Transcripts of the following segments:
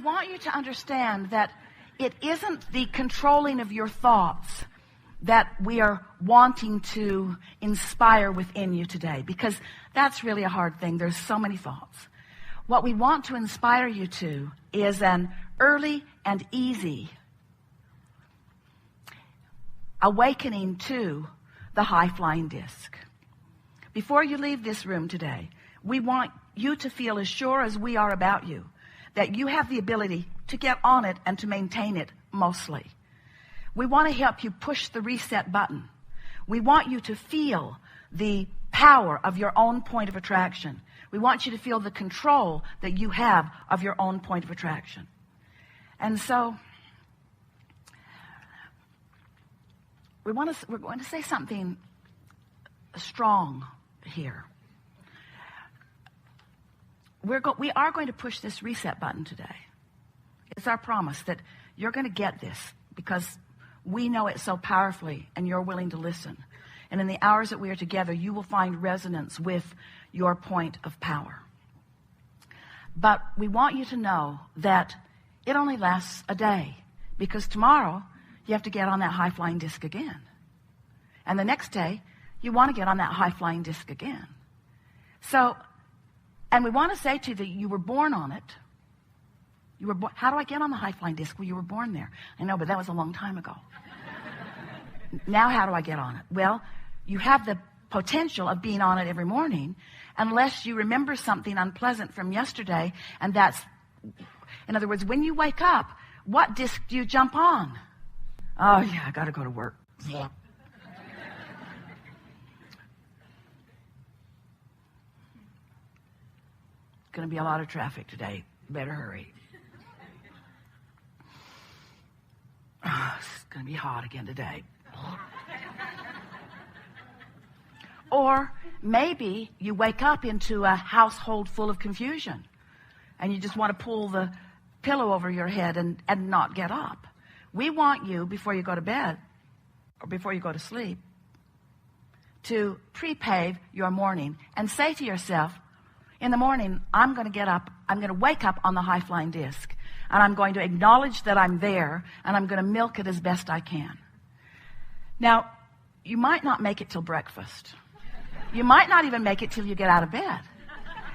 want you to understand that it isn't the controlling of your thoughts that we are wanting to inspire within you today, because that's really a hard thing. There's so many thoughts. What we want to inspire you to is an early and easy awakening to the high-flying disc. Before you leave this room today, we want you to feel as sure as we are about you that you have the ability to get on it and to maintain it mostly. We want to help you push the reset button. We want you to feel the power of your own point of attraction. We want you to feel the control that you have of your own point of attraction. And so we're going to say something strong here. We are going to push this reset button today. It's our promise that you're going to get this because we know it so powerfully and you're willing to listen. And in the hours that we are together, you will find resonance with your point of power. But we want you to know that it only lasts a day, because tomorrow you have to get on that high-flying disc again. And the next day, you want to get on that high-flying disc again. So, and we want to say to you that you were born on it. You were born. How do I get on the high-flying disc? Well, you were born there. I know, but that was a long time ago. Now how do I get on it? Well, you have the potential of being on it every morning, unless you remember something unpleasant from yesterday, and that's, in other words, when you wake up, what disc do you jump on? Oh, yeah, I got to go to work. Yeah. Going to be a lot of traffic today. Better hurry. Oh, it's going to be hot again today. Or maybe you wake up into a household full of confusion and you just want to pull the pillow over your head and not get up. We want you, before you go to bed or before you go to sleep, to pre-pave your morning and say to yourself, in the morning, I'm going to get up, I'm going to wake up on the high-flying disc, and I'm going to acknowledge that I'm there, and I'm going to milk it as best I can. Now, you might not make it till breakfast. You might not even make it till you get out of bed.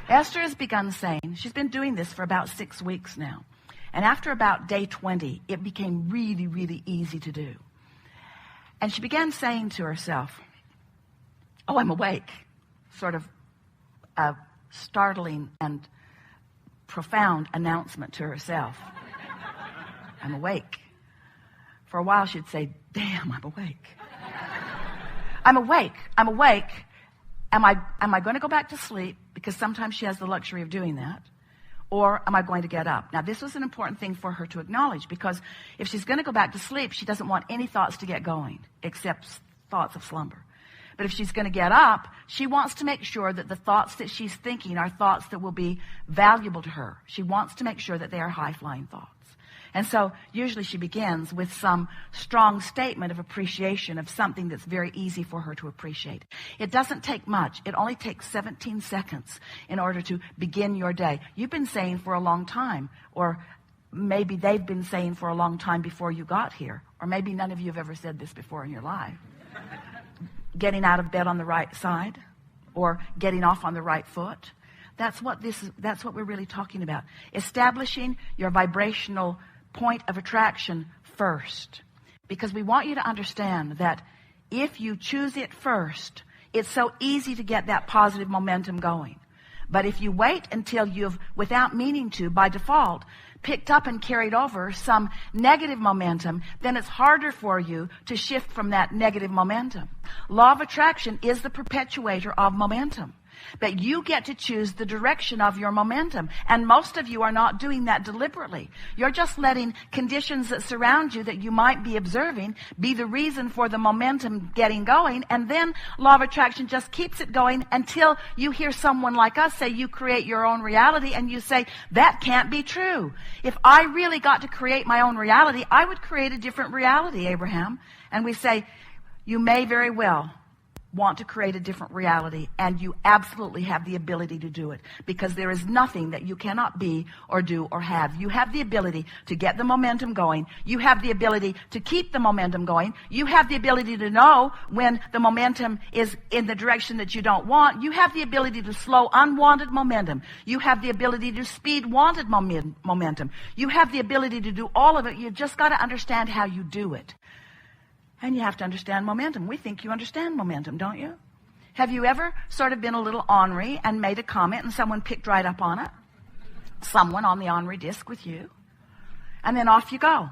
Esther has begun saying, she's been doing this for about 6 weeks now, and after about day 20, it became really, really easy to do. And she began saying to herself, oh, I'm awake, sort of a startling and profound announcement to herself. I'm awake. For a while she'd say, damn, I'm awake. I'm awake. I'm awake. Am I going to go back to sleep? Because sometimes she has the luxury of doing that. Or am I going to get up? Now, this was an important thing for her to acknowledge, because if she's going to go back to sleep, she doesn't want any thoughts to get going except thoughts of slumber. But if she's going to get up, she wants to make sure that the thoughts that she's thinking are thoughts that will be valuable to her. She wants to make sure that they are high-flying thoughts. And so usually she begins with some strong statement of appreciation of something that's very easy for her to appreciate. It doesn't take much. It only takes 17 seconds in order to begin your day. You've been saying for a long time, or maybe they've been saying for a long time before you got here, or maybe none of you have ever said this before in your life. Getting out of bed on the right side, or getting off on the right foot. That's what we're really talking about. Establishing your vibrational point of attraction first. Because we want you to understand that if you choose it first, it's so easy to get that positive momentum going. But if you wait until you've, without meaning to, by default, picked up and carried over some negative momentum, then it's harder for you to shift from that negative momentum. Law of attraction is the perpetuator of momentum. But you get to choose the direction of your momentum. And most of you are not doing that deliberately. You're just letting conditions that surround you that you might be observing be the reason for the momentum getting going. And then law of attraction just keeps it going until you hear someone like us say you create your own reality, and you say, that can't be true. If I really got to create my own reality, I would create a different reality, Abraham. And we say, you may very well, want to create a different reality, and you absolutely have the ability to do it, because there is nothing that you cannot be or do or have. You have the ability to get the momentum going. You have the ability to keep the momentum going. You have the ability to know when the momentum is in the direction that you don't want. You have the ability to slow unwanted momentum. You have the ability to speed wanted momentum. You have the ability to do all of it. You've just got to understand how you do it. And you have to understand momentum. We think you understand momentum, don't you? Have you ever sort of been a little ornery and made a comment and someone picked right up on it? Someone on the ornery disc with you. And then off you go.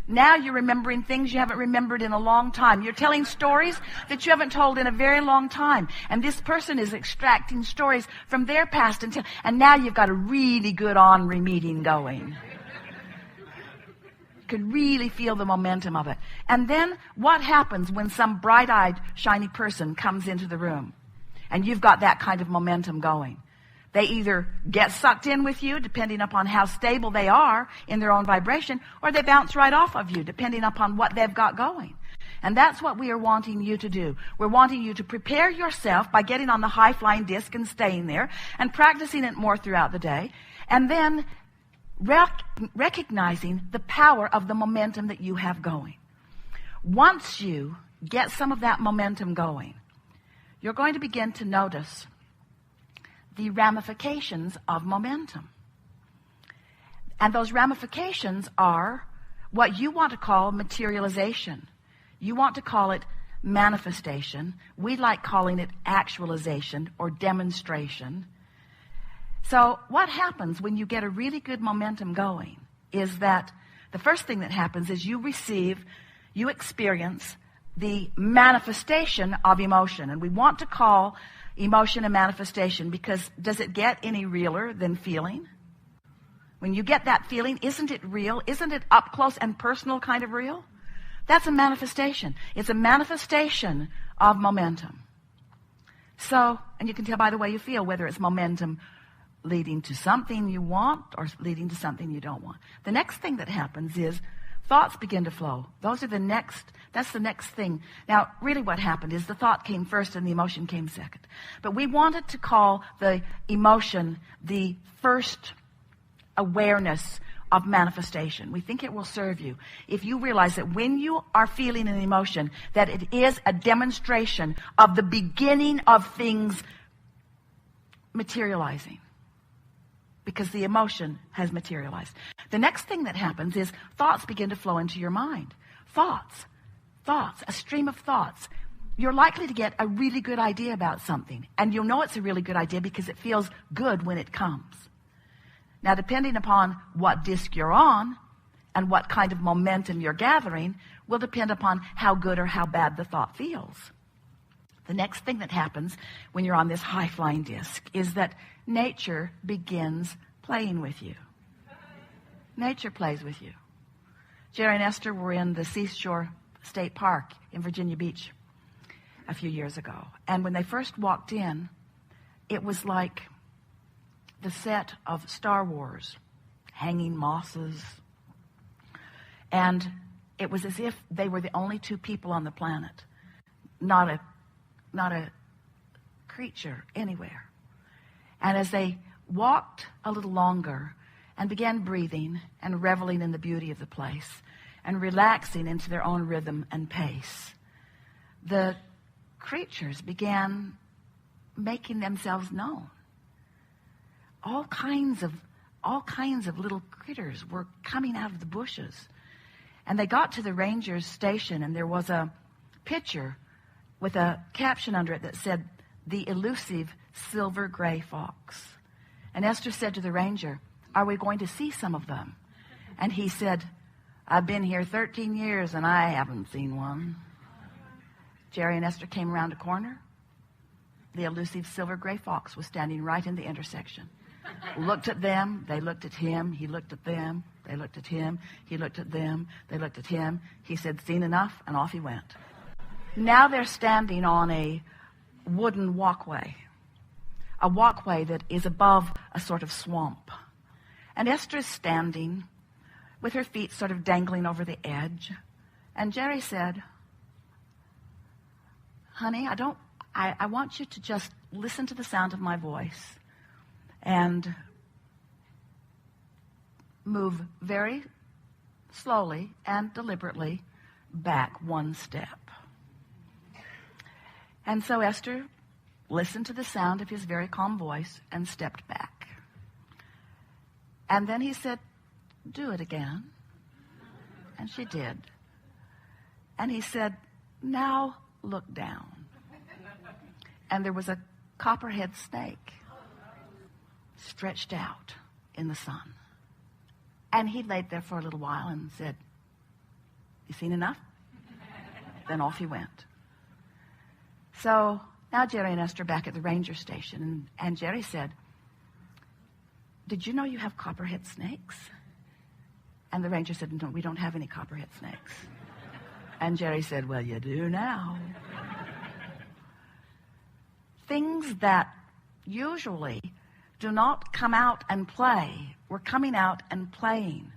Now you're remembering things you haven't remembered in a long time. You're telling stories that you haven't told in a very long time. And this person is extracting stories from their past and now you've got a really good ornery meeting going. Could really feel the momentum of it. And then what happens when some bright-eyed, shiny person comes into the room and you've got that kind of momentum going? They either get sucked in with you, depending upon how stable they are in their own vibration, or they bounce right off of you, depending upon what they've got going. And that's what we are wanting you to do. We're wanting you to prepare yourself by getting on the high-flying disc and staying there and practicing it more throughout the day, and then recognizing the power of the momentum that you have going. Once you get some of that momentum going, you're going to begin to notice the ramifications of momentum. And those ramifications are what you want to call materialization. You want to call it manifestation. We like calling it actualization or demonstration. So what happens when you get a really good momentum going is that the first thing that happens is you experience the manifestation of emotion. And we want to call emotion a manifestation because does it get any realer than feeling? When you get that feeling, isn't it real? Isn't it up close and personal kind of real? That's a manifestation. It's a manifestation of momentum. So, and you can tell by the way you feel whether it's momentum leading to something you want or leading to something you don't want. The next thing that happens is thoughts begin to flow. That's the next thing. Now, really what happened is the thought came first and the emotion came second. But we wanted to call the emotion the first awareness of manifestation. We think it will serve you if you realize that when you are feeling an emotion, that it is a demonstration of the beginning of things materializing. Because the emotion has materialized. The next thing that happens is thoughts begin to flow into your mind. Thoughts, a stream of thoughts. You're likely to get a really good idea about something. And you'll know it's a really good idea because it feels good when it comes. Now, depending upon what disc you're on and what kind of momentum you're gathering will depend upon how good or how bad the thought feels. The next thing that happens when you're on this high-flying disc is that nature begins playing with you. Nature plays with you. Jerry and Esther were in the Seashore State Park in Virginia Beach a few years ago. And when they first walked in, it was like the set of Star Wars, hanging mosses. And it was as if they were the only two people on the planet. Not a creature anywhere. And as they walked a little longer and began breathing and reveling in the beauty of the place and relaxing into their own rhythm and pace, the creatures began making themselves known. All kinds of little critters were coming out of the bushes. And they got to the ranger's station, and there was a picture with a caption under it that said, "The elusive silver gray fox." And Esther said to the ranger, "Are we going to see some of them?" And he said, "I've been here 13 years and I haven't seen one." Jerry and Esther came around a corner. The elusive silver gray fox was standing right in the intersection. Looked at them, they looked at him, he looked at them, they looked at him, he looked at them, they looked at him. He said, "Seen enough," and off he went. Now they're standing on a wooden walkway, a walkway that is above a sort of swamp. And Esther is standing with her feet sort of dangling over the edge. And Jerry said, "Honey, I don't I want you to just listen to the sound of my voice and move very slowly and deliberately back one step. And so Esther listened to the sound of his very calm voice and stepped back. And then he said, "Do it again." And she did. And he said, "Now look down." And there was a copperhead snake stretched out in the sun. And he laid there for a little while and said, "You seen enough?" Then off he went. So now Jerry and Esther are back at the ranger station. And Jerry said, "Did you know you have copperhead snakes?" And the ranger said, "No, we don't have any copperhead snakes." And Jerry said, "Well, you do now." Things that usually do not come out and play were coming out and playing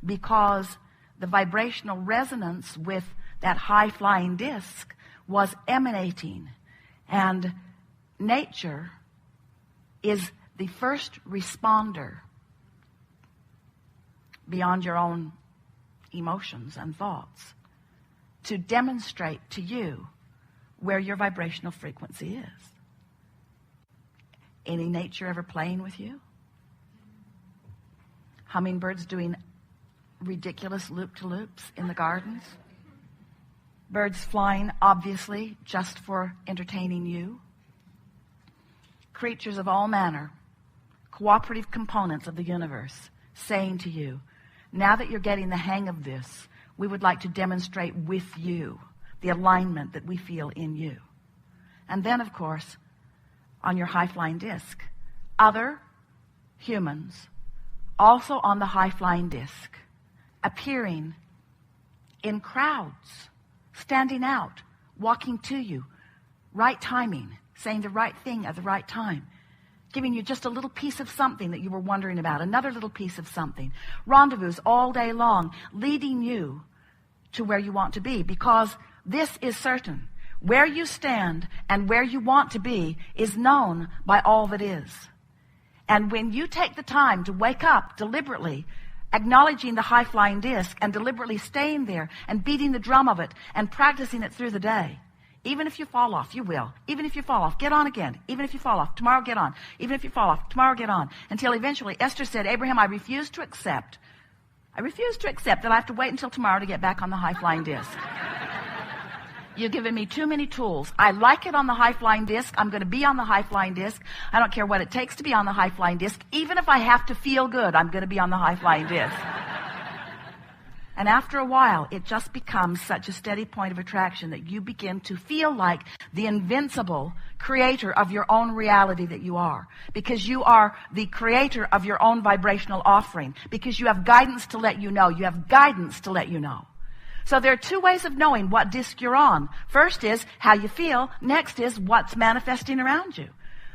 because the vibrational resonance with that high-flying disc was emanating. And nature is the first responder beyond your own emotions and thoughts to demonstrate to you where your vibrational frequency is. Any nature ever playing with you? Hummingbirds doing ridiculous loop-to-loops in the gardens? Birds flying, obviously, just for entertaining you? Creatures of all manner, cooperative components of the universe, saying to you, now that you're getting the hang of this, we would like to demonstrate with you the alignment that we feel in you. And then, of course, on your high-flying disc, other humans also on the high-flying disc, appearing in crowds, standing out, walking to you, right timing, saying the right thing at the right time, giving you just a little piece of something that you were wondering about, another little piece of something, rendezvous all day long, leading you to where you want to be, because this is certain. Where you stand and where you want to be is known by all that is. And when you take the time to wake up deliberately, acknowledging the high-flying disc and deliberately staying there and beating the drum of it and practicing it through the day, even if you fall off, you will. Even if you fall off, get on again. Even if you fall off, tomorrow get on. Even if you fall off, tomorrow get on. Until eventually Esther said, "Abraham, I refuse to accept that I have to wait until tomorrow to get back on the high-flying disc. You've given me too many tools. I like it on the high-flying disc. I'm going to be on the high-flying disc. I don't care what it takes to be on the high-flying disc. Even if I have to feel good, I'm going to be on the high-flying disc." And after a while, it just becomes such a steady point of attraction that you begin to feel like the invincible creator of your own reality that you are. Because you are the creator of your own vibrational offering. Because you have guidance to let you know. You have guidance to let you know. So there are two ways of knowing what disc you're on. First is how you feel. Next is what's manifesting around you.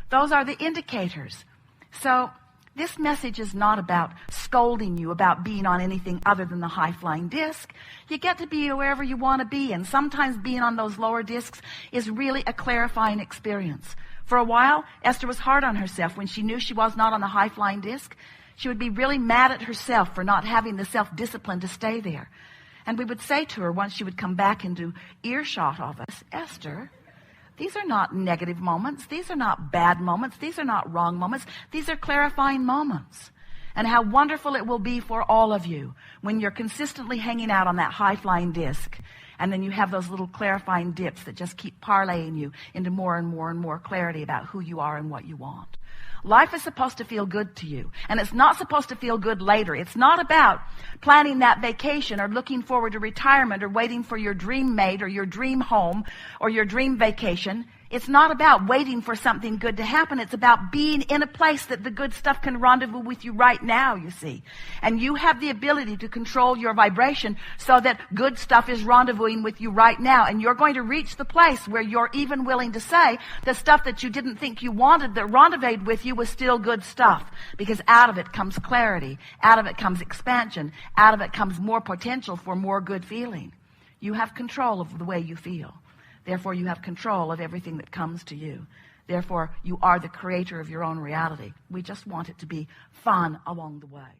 Those are the indicators. So this message is not about scolding you about being on anything other than the high-flying disc. You get to be wherever you want to be, and sometimes being on those lower discs is really a clarifying experience. For a while, Esther was hard on herself when she knew she was not on the high-flying disc. She would be really mad at herself for not having the self-discipline to stay there. And we would say to her once she would come back into earshot of us, "Esther, these are not negative moments. These are not bad moments. These are not wrong moments. These are clarifying moments. And how wonderful it will be for all of you when you're consistently hanging out on that high-flying disc. And then you have those little clarifying dips that just keep parlaying you into more and more and more clarity about who you are and what you want." Life is supposed to feel good to you, and it's not supposed to feel good later. It's not about planning that vacation or looking forward to retirement or waiting for your dream mate or your dream home or your dream vacation. It's not about waiting for something good to happen. It's about being in a place that the good stuff can rendezvous with you right now, you see. And you have the ability to control your vibration so that good stuff is rendezvousing with you right now. And you're going to reach the place where you're even willing to say the stuff that you didn't think you wanted that rendezvoused with you was still good stuff. Because out of it comes clarity. Out of it comes expansion. Out of it comes more potential for more good feeling. You have control of the way you feel. Therefore, you have control of everything that comes to you. Therefore, you are the creator of your own reality. We just want it to be fun along the way.